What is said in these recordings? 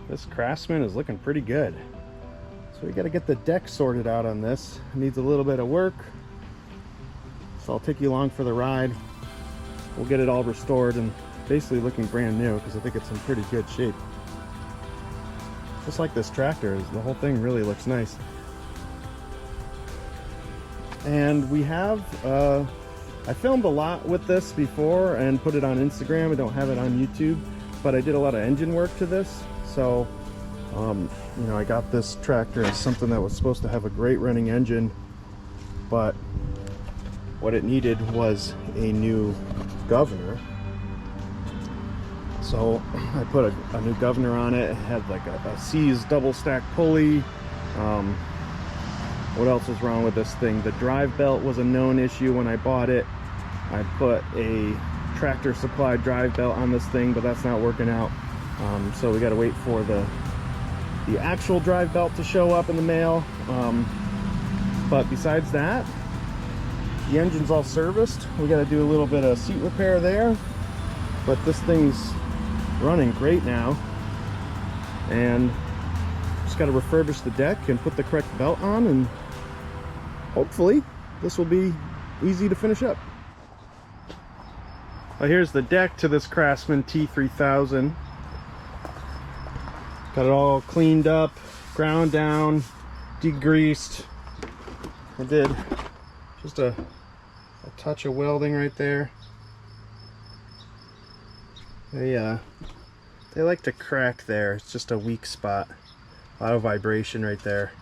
this Craftsman is looking pretty good. So we got to get the deck sorted out on this. It needs a little bit of work. So I'll take you along for the ride. We'll get it all restored and basically looking brand new because I think it's in pretty good shape. Just like this tractor, the whole thing really looks nice. And we have, I filmed a lot with this before and put it on Instagram. I don't have it on YouTube, but I did a lot of engine work to this. So, you know, I got this tractor as something that was supposed to have a great running engine, but what it needed was a new governor. So I put a new governor on it. It had like a C's double stack pulley. What else was wrong with this thing? The drive belt was a known issue when I bought it. I put a Tractor Supply drive belt on this thing, but that's not working out. So we got to wait for the actual drive belt to show up in the mail. But besides that, the engine's all serviced. We got to do a little bit of seat repair there, but this thing's running great now. And just got to refurbish the deck and put the correct belt on, and hopefully this will be easy to finish up. Well, here's the deck to this Craftsman T3000. Got it all cleaned up, ground down, degreased. I did just a touch of welding right there. They like to crack there. It's just a weak spot. A lot of vibration right there.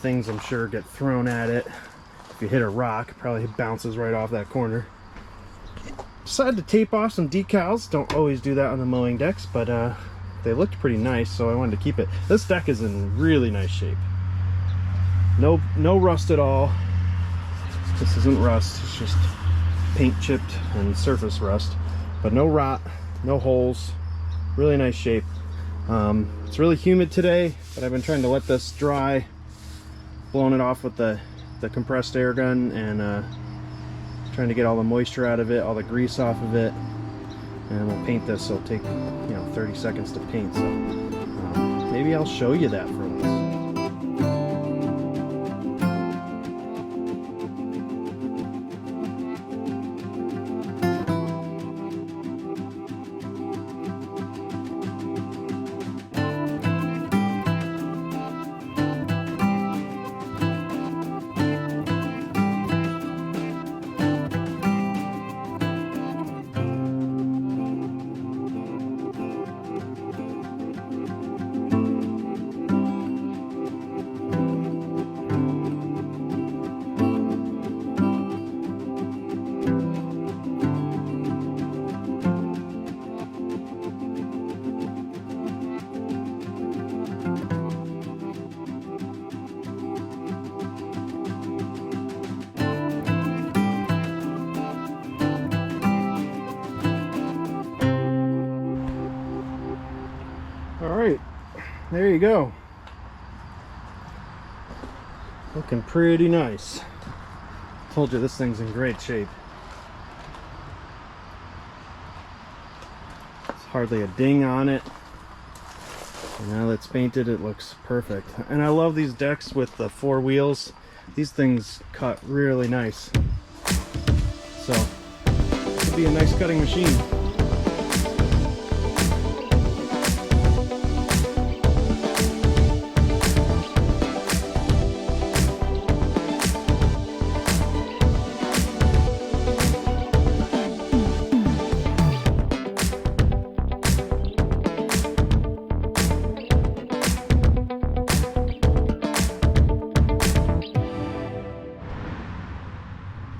Things I'm sure get thrown at it. If you hit a rock, it probably bounces right off that corner. Decided to tape off some decals. Don't always do that on the mowing decks, but they looked pretty nice, so I wanted to keep it. This deck is in really nice shape. No rust at all. This isn't rust, it's just paint chipped and surface rust, but no rot, no holes. Really nice shape. It's really humid today, but I've been trying to let this dry, blowing it off with the compressed air gun, and trying to get all the moisture out of it, all the grease off of it. And we'll paint this. It'll take, 30 seconds to paint, so maybe I'll show you that for once. Alright, there you go. Looking pretty nice. Told you this thing's in great shape. There's hardly a ding on it. And now that it's painted, it looks perfect. And I love these decks with the 4 wheels. These things cut really nice. So, this would be a nice cutting machine.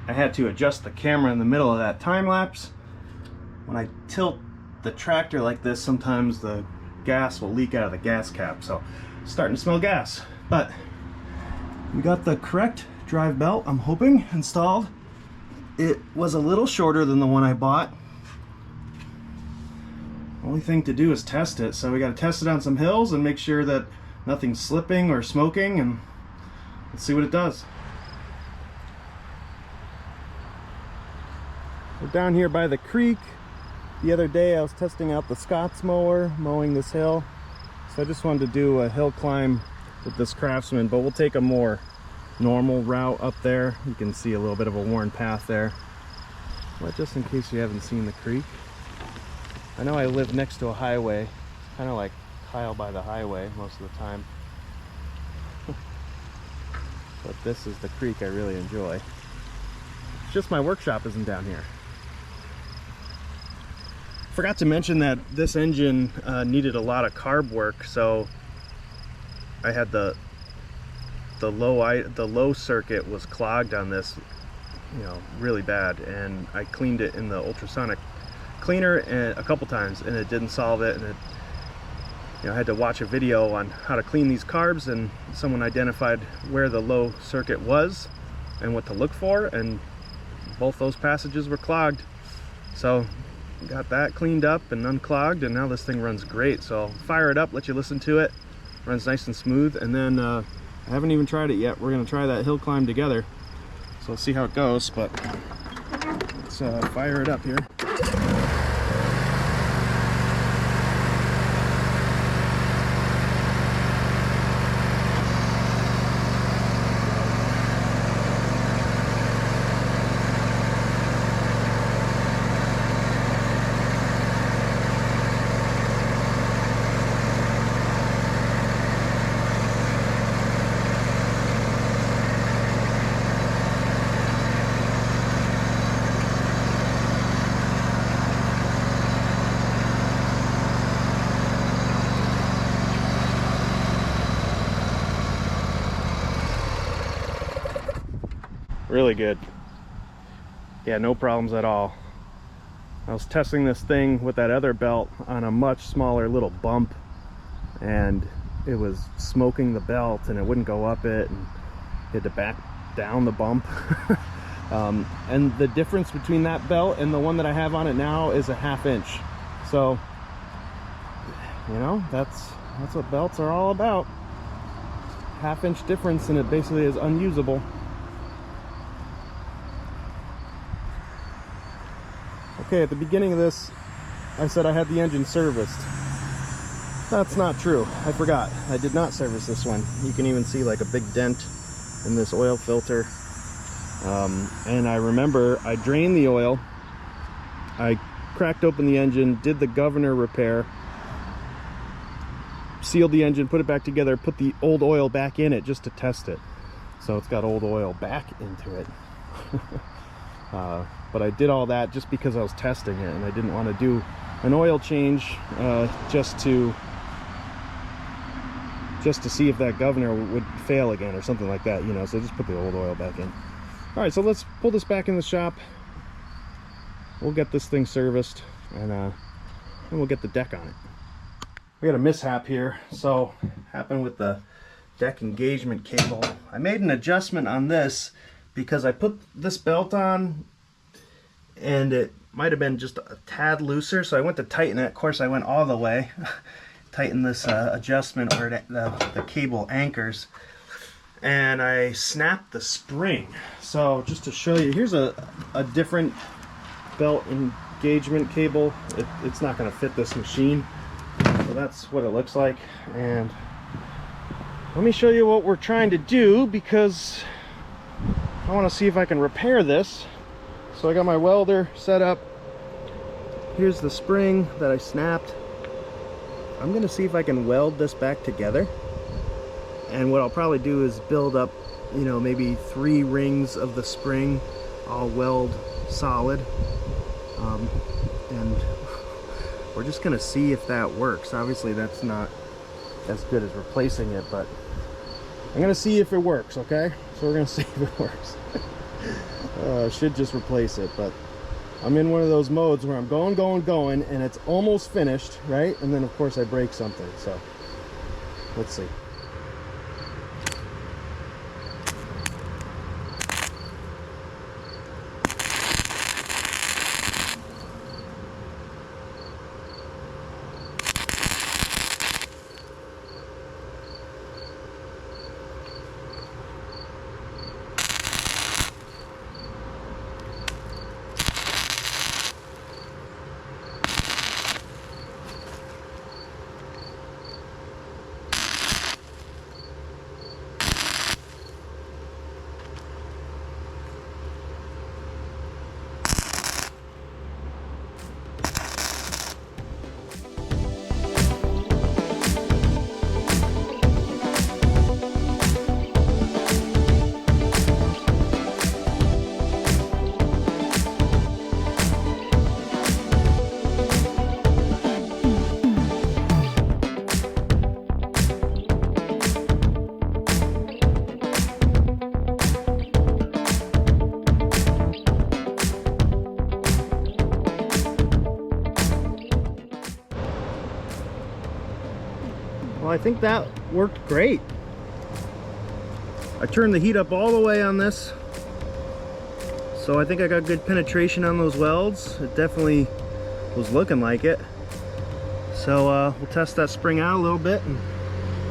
I had to adjust the camera in the middle of that time lapse. When I tilt the tractor like this, sometimes the gas will leak out of the gas cap, so it's starting to smell gas. But we got the correct drive belt, I'm hoping, installed. It was a little shorter than the one I bought. Only thing to do is test it, so we got to test it on some hills and make sure that nothing's slipping or smoking, and let's see what it does. We're down here by the creek. The other day I was testing out the Scott's mower, mowing this hill. So I just wanted to do a hill climb with this Craftsman, but we'll take a more normal route up there. You can see a little bit of a worn path there. But just in case you haven't seen the creek. I know I live next to a highway, kind of like Kyle by the highway most of the time. But this is the creek I really enjoy. It's just my workshop isn't down here. Forgot to mention that this engine needed a lot of carb work, so I had the low circuit was clogged on this, you know, really bad, and I cleaned it in the ultrasonic cleaner a couple times, and it didn't solve it. And it, you know, I had to watch a video on how to clean these carbs, and someone identified where the low circuit was and what to look for, and both those passages were clogged. So got that cleaned up and unclogged, and now this thing runs great. So I'll fire it up, let you listen to it. Runs nice and smooth. And then I haven't even tried it yet. We're gonna try that hill climb together, so we'll see how it goes. But let's fire it up here. Really good. Yeah, no problems at all. I was testing this thing with that other belt on a much smaller little bump, and it was smoking the belt and it wouldn't go up it, and you had to back down the bump. And the difference between that belt and the one that I have on it now is a 1/2 inch. So, you know, that's what belts are all about. 1/2 inch difference, and it basically is unusable. Okay, at the beginning of this, I said I had the engine serviced. That's not true. I forgot. I did not service this one. You can even see like a big dent in this oil filter. And I remember I drained the oil. I cracked open the engine, did the governor repair, sealed the engine, put it back together, put the old oil back in it just to test it. So it's got old oil back into it. But I did all that just because I was testing it, and I didn't want to do an oil change just to see if that governor would fail again or something like that, you know. So I just put the old oil back in. All right, so let's pull this back in the shop. We'll get this thing serviced, and then we'll get the deck on it. We got a mishap here. So happened with the deck engagement cable. I made an adjustment on this because I put this belt on and it might have been just a tad looser, so I went to tighten it. Of course, I went all the way, tighten this adjustment where the cable anchors, and I snapped the spring. So just to show you, here's a different belt engagement cable. It's not going to fit this machine, so that's what it looks like. And let me show you what we're trying to do, because I want to see if I can repair this. So I got my welder set up. Here's the spring that I snapped. I'm gonna see if I can weld this back together. And what I'll probably do is build up, you know, maybe 3 rings of the spring. I'll weld solid. And we're just gonna see if that works. Obviously that's not as good as replacing it, but I'm gonna see if it works, okay? So we're gonna see if it works. I should just replace it, but I'm in one of those modes where I'm going, and it's almost finished, right? And then of course I break something, so let's see. Well, I think that worked great. I turned the heat up all the way on this, so I think I got good penetration on those welds. It definitely was looking like it. So we'll test that spring out a little bit and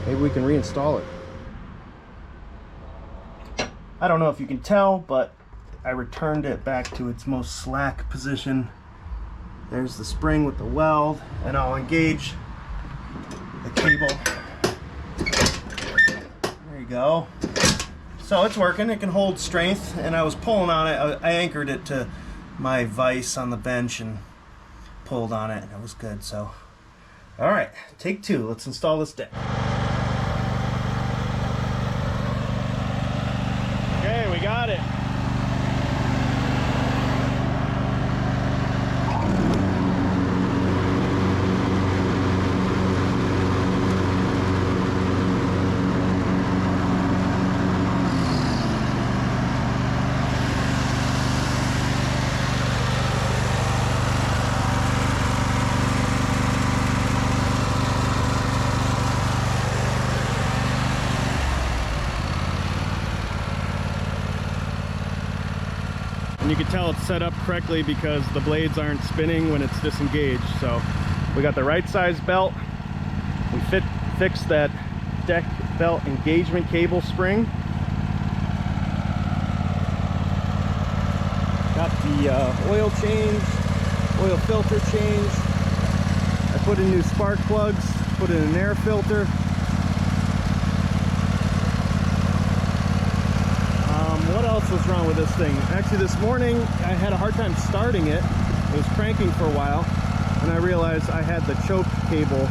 maybe we can reinstall it. I don't know if you can tell, but I returned it back to its most slack position. There's the spring with the weld, and I'll engage the cable. There you go. So it's working, it can hold strength, and I was pulling on it. I anchored it to my vise on the bench and pulled on it, and it was good. So, all right, take two. Let's install this deck. Okay, we got it. And you can tell it's set up correctly because the blades aren't spinning when it's disengaged. So we got the right size belt. We fixed that deck belt engagement cable spring. Got the oil change, oil filter change. I put in new spark plugs, put in an air filter. What else was wrong with this thing? Actually, this morning I had a hard time starting it. It was cranking for a while, and I realized I had the choke cable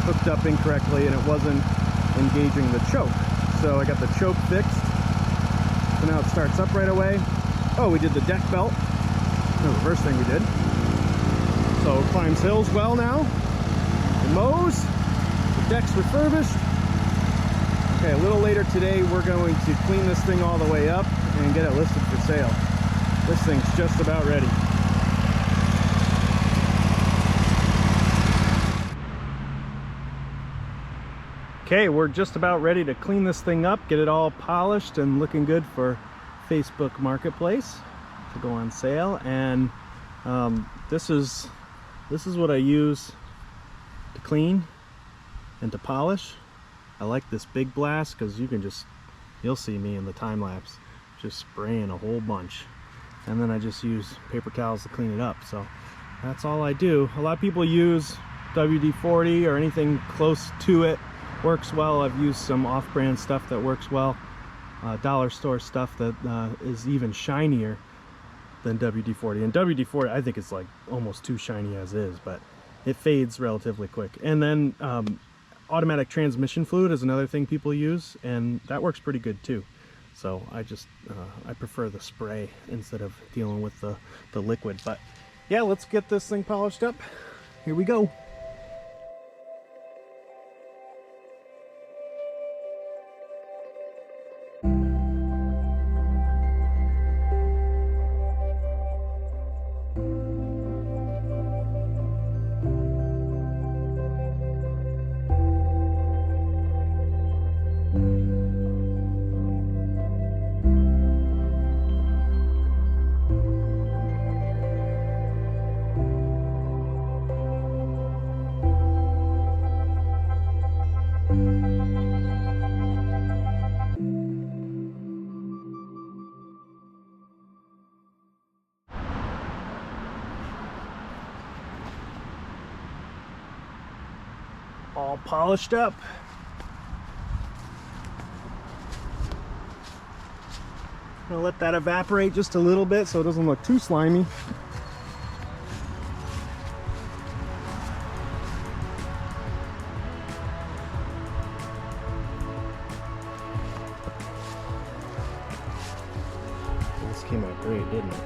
hooked up incorrectly and it wasn't engaging the choke. So I got the choke fixed. So now it starts up right away. Oh, we did the deck belt. That was the first thing we did. So it climbs hills well now. It mows. The deck's refurbished. Okay, a little later today we're going to clean this thing all the way up and get it listed for sale. This thing's just about ready. Okay, we're just about ready to clean this thing up, get it all polished and looking good for Facebook Marketplace to go on sale. And this is what I use to clean and to polish. I like this big blast because you'll see me in the time lapse just spraying a whole bunch, and then I just use paper towels to clean it up. So that's all I do. A lot of people use WD-40 or anything close to it. Works well. I've used some off-brand stuff that works well, dollar store stuff that is even shinier than WD-40. And WD-40 I think it's like almost too shiny as is, but it fades relatively quick. And then automatic transmission fluid is another thing people use, and that works pretty good too. So I prefer the spray instead of dealing with the liquid. But yeah, let's get this thing polished up. Here we go. All polished up. I'm gonna let that evaporate just a little bit so it doesn't look too slimy. This came out great, didn't it?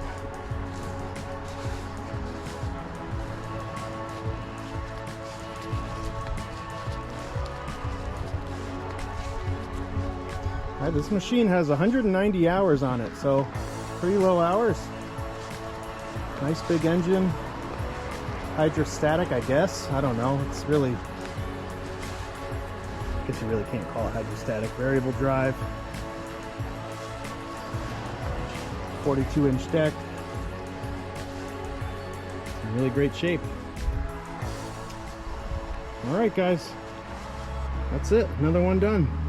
This machine has 190 hours on it, so pretty low hours. Nice big engine. Hydrostatic, I guess. I don't know. It's really I guess you really can't call it hydrostatic. Variable drive. 42-inch deck. In really great shape. All right, guys. That's it. Another one done.